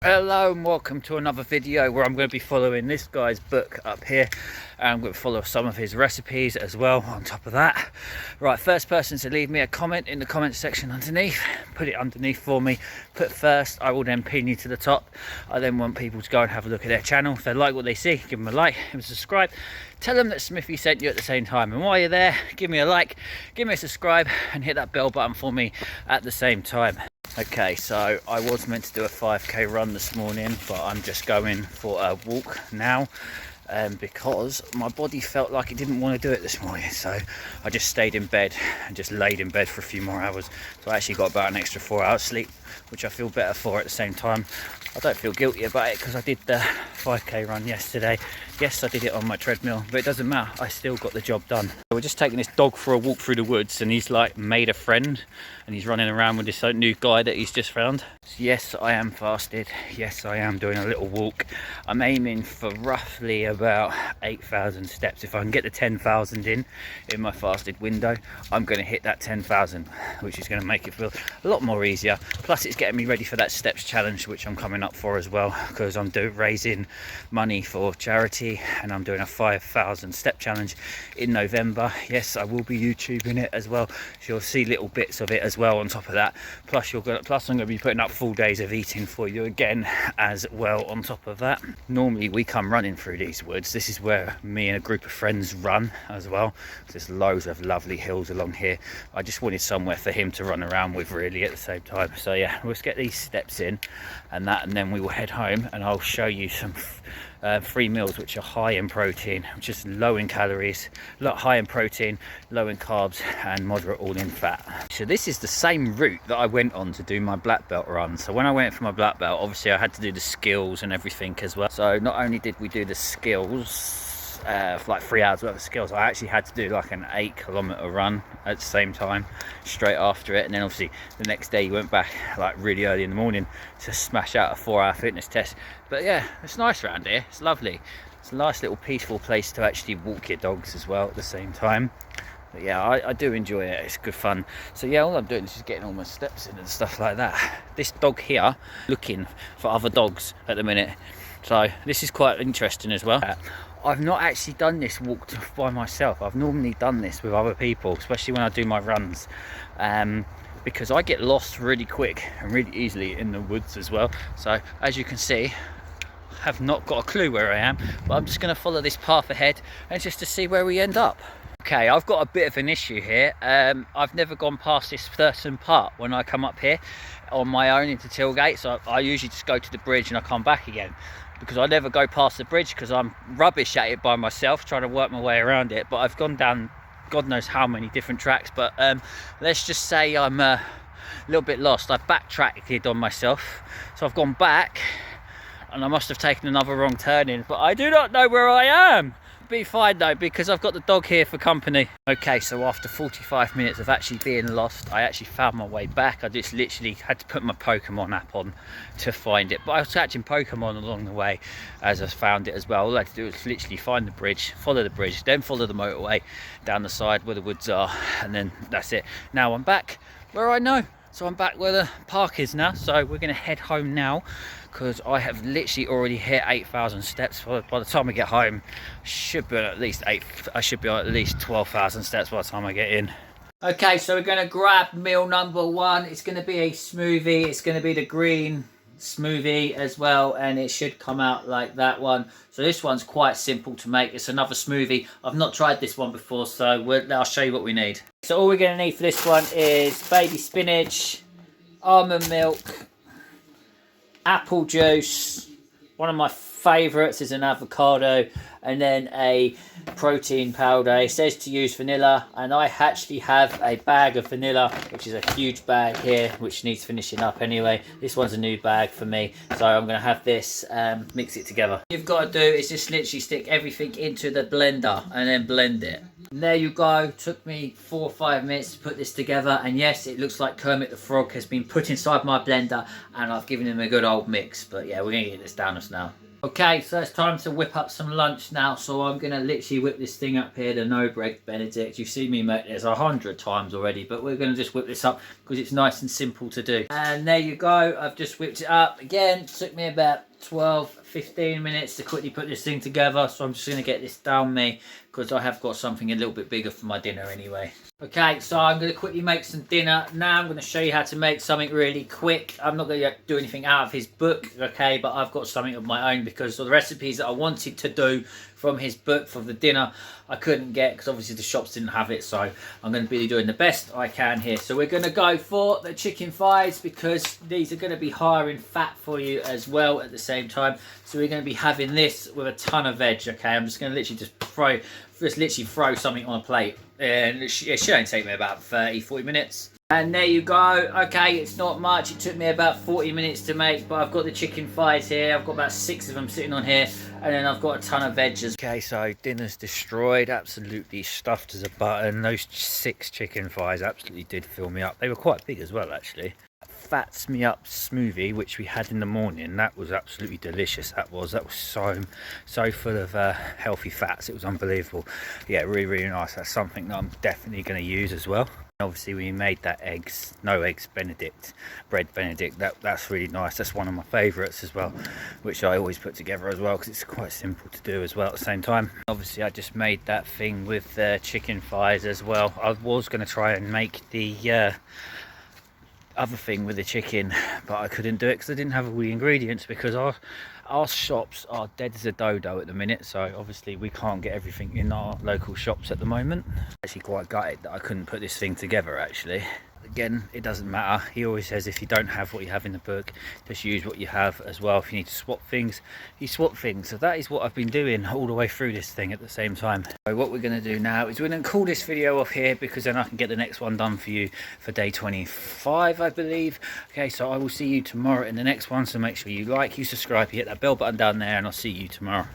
Hello and welcome to another video where I'm going to be following this guy's book up here. I'm going to follow some of his recipes as well on top of that. Right, first person to leave me a comment in the comment section underneath, put it underneath for me. Put first, I will then pin you to the top. I then want people to go and have a look at their channel. If they like what they see, give them a like, give them a subscribe. Tell them that Smithy sent you at the same time. And while you're there, give me a like, give me a subscribe and hit that bell button for me at the same time. Okay, so I was meant to do a 5k run this morning, but I'm just going for a walk now because my body felt like it didn't want to do it this morning. So I just stayed in bed and just laid in bed for a few more hours. So I actually got about an extra 4 hours sleep, which I feel better for at the same time. I don't feel guilty about it because I did the 5k run yesterday. Yes, I did it on my treadmill, but it doesn't matter. I still got the job done. We're just taking this dog for a walk through the woods, and he's like made a friend, and he's running around with this new guy that he's just found. So yes, I am fasted. Yes, I am doing a little walk. I'm aiming for roughly about 8,000 steps. If I can get the 10,000 in my fasted window, I'm going to hit that 10,000, which is going to make it feel a lot more easier. Plus, it's getting me ready for that steps challenge, which I'm coming up for as well, because I'm raising money for charity, and I'm doing a 5,000 step challenge in November. Yes, I will be YouTubing it as well, so you'll see little bits of it as well on top of that. Plus I'm going to be putting up full days of eating for you again as well on top of that. Normally we come running through these woods. This is where me and a group of friends run as well. There's loads of lovely hills along here. I just wanted somewhere for him to run around with really at the same time. So yeah, let's get these steps in and then we will head home, and I'll show you some free meals which are high in protein, just low in calories, high in protein, low in carbs, and moderate all in fat. So this is the same route that I went on to do my black belt run. So when I went for my black belt, obviously I had to do the skills and everything as well. So not only did we do the skills, for like 3 hours worth of skills, I actually had to do like an 8-kilometer run at the same time straight after it. And then obviously the next day you went back like really early in the morning to smash out a 4-hour fitness test. But yeah, it's nice around here, it's lovely. It's a nice little peaceful place to actually walk your dogs as well at the same time. But yeah, I do enjoy it, it's good fun. So yeah, all I'm doing is just getting all my steps in and stuff like that. This dog here looking for other dogs at the minute, so this is quite interesting as well. I've not actually done this walk by myself. I've normally done this with other people, especially when I do my runs, because I get lost really quick and really easily in the woods as well. So as you can see, I have not got a clue where I am, but I'm just going to follow this path ahead and just to see where we end up. Okay, I've got a bit of an issue here. I've never gone past this certain part when I come up here on my own into Tilgate, so I usually just go to the bridge and I come back again, because I never go past the bridge because I'm rubbish at it by myself, trying to work my way around it. But I've gone down God knows how many different tracks, but let's just say I'm a little bit lost. I backtracked on myself, so I've gone back and I must have taken another wrong turn in, but I do not know where I am. Be fine though, because I've got the dog here for company. Okay, so after 45 minutes of actually being lost, I actually found my way back. I just literally had to put my Pokemon app on to find it, but I was catching Pokemon along the way as I found it as well. All I had to do was literally find the bridge, follow the bridge, then follow the motorway down the side where the woods are, and then that's it. Now I'm back where I know. So I'm back where the park is now, so we're going to head home now, because I have literally already hit 8,000 steps. By the time I get home, I should be on at least 12,000 steps by the time I get in. Okay, so we're going to grab meal number one. It's going to be a smoothie. It's going to be the green smoothie as well, and it should come out like that one. So this one's quite simple to make. It's another smoothie. I've not tried this one before, so I'll show you what we need. So all we're going to need for this one is baby spinach, almond milk, apple juice, one of my favourites is an avocado, and then a protein powder. It says to use vanilla, and I actually have a bag of vanilla, which is a huge bag here, which needs finishing up anyway. This one's a new bag for me, so I'm going to have this, mix it together. What you've got to do is just literally stick everything into the blender and then blend it. And there you go. Took me 4 or 5 minutes to put this together, and yes, it looks like Kermit the Frog has been put inside my blender and I've given him a good old mix. But yeah, we're going to get this down us now. Okay, so it's time to whip up some lunch now. So I'm gonna literally whip this thing up here, the no bread Benedict. You've seen me make this 100 times already, but we're gonna just whip this up because it's nice and simple to do. And there you go, I've just whipped it up. Again, took me about 12-15 minutes to quickly put this thing together, so I'm just going to get this down me because I have got something a little bit bigger for my dinner anyway. Okay, so I'm going to quickly make some dinner. Now I'm going to show you how to make something really quick. I'm not going to do anything out of his book, okay, but I've got something of my own because of the recipes that I wanted to do from his book for the dinner I couldn't get because obviously the shops didn't have it, so I'm going to be doing the best I can here. So we're going to go for the chicken thighs because these are going to be higher in fat for you as well at the same time. So we're going to be having this with a ton of veg. Okay, I'm just going to literally throw something on a plate, and it should only take me about 30-40 minutes. And there you go. Okay, it's not much. It took me about 40 minutes to make, but I've got the chicken thighs here. I've got about 6 of them sitting on here, and then I've got a ton of veg. Okay, so dinner's destroyed, absolutely stuffed as a button. Those 6 chicken thighs absolutely did fill me up. They were quite big as well, actually. Fats me up smoothie, which we had in the morning, that was absolutely delicious. That was so full of healthy fats. It was unbelievable. Yeah, really nice. That's something that I'm definitely going to use as well. Obviously we made that no eggs Benedict, bread Benedict, that's really nice. That's one of my favourites as well, which I always put together as well because it's quite simple to do as well at the same time. Obviously I just made that thing with chicken thighs as well. I was going to try and make the other thing with the chicken, but I couldn't do it because I didn't have all the ingredients, because our shops are dead as a dodo at the minute, so obviously we can't get everything in our local shops at the moment. Actually quite gutted that I couldn't put this thing together actually. Again, it doesn't matter. He always says if you don't have what you have in the book, just use what you have as well. If you need to swap things, you swap things. So that is what I've been doing all the way through this thing at the same time. So what we're going to do now is we're going to call this video off here, because then I can get the next one done for you for day 25, I believe. Okay, so I will see you tomorrow in the next one. So make sure you like, you subscribe, you hit that bell button down there, and I'll see you tomorrow.